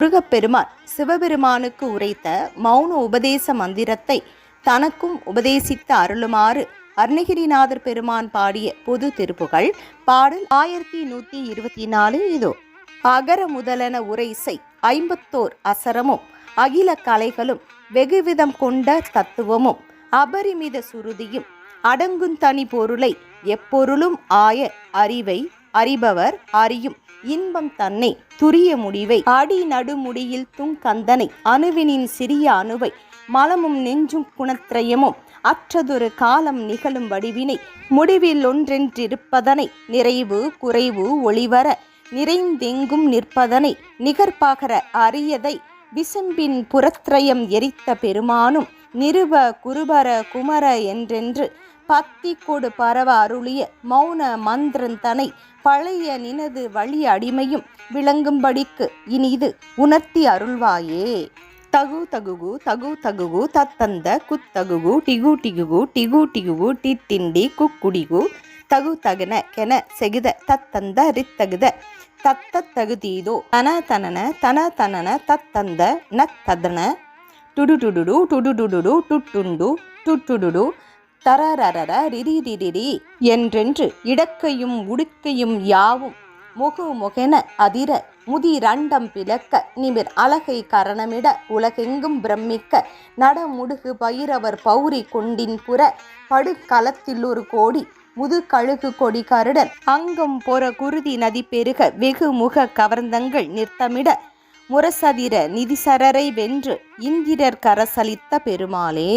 முருகப்பெருமான் சிவபெருமானுக்கு உரைத்த மௌன உபதேச மந்திரத்தை தனக்கும் உபதேசித்து அருளுமாறு அருணகிரிநாதர் பெருமான் பாடிய பொது திருப்புகழ் பாடல் 1124. இதோ. அகர முதலென உரைசை 51 அசரமும் அகில கலைகளும் வெகுவிதம் கொண்ட தத்துவமும் அபரிமித சுருதியும் அடங்குந்தனி பொருளை எப்பொருளும் ஆய அறிவை அறிபவர் அறியும் இன்பம் தன்னை துரிய முடிவை அடி நடுமுடியில் துங்கந்தனை அணுவினின் சிறிய அணுவை மலமும் நெஞ்சும் குணத்திரயமும் அற்றதொரு காலம் நிகழும் வடிவினை முடிவில் ஒன்றென்றிருப்பதனை நிறைவு குறைவு ஒளிவர நிறைந்தெங்கும் நிற்பதனை நிகர்பாகர அரியதை விசும்பின் புறத்திரயம் எரித்த பெருமானும் நிருப குருபர குமர என்றென்று பத்தி கொடு பரவ அருளிய மௌன மந்திரந்தனை பழைய நினது வழி அடிமையும் விளங்கும்படிக்கு இனிது உணர்த்தி அருள்வாயே. தகு தகுகு தகு தகுகு தத்தந்த குத்தகுகு டிகு டிகுகு டிகு டிகுகு டிட்டிண்டி குக்குடிகு தகு தகன கென செகுத தத்தந்த ரித்தகுத தத்த தகுதீதோ தன தனன தன தனன தத்தந்த நத்ததன டுடுடுடு டுடுடுடு டுட்டுண்டு டுட்டுடு தரரர ரிரிரிரி என்றென்று இடக்கையும் உடுக்கையும் யாவும் முகு முகென அதிர முதிரண்டம் பிளக்க நிமிர் அழகை கரணமிட உலகெங்கும் பிரமிக்க நடமுடுகு பைரவர் பௌரி கொண்டின் புற படுக்களத்தில் ஒரு கோடி முது கழுகு கொடி கருடன் அங்கம் பொற குருதி நதி பெருக வெகு முக கவர்ந்தங்கள் நிறுத்தமிட முரசதிர நிதிசரரை வென்று இந்திரர் கரசலித்த பெருமாளே.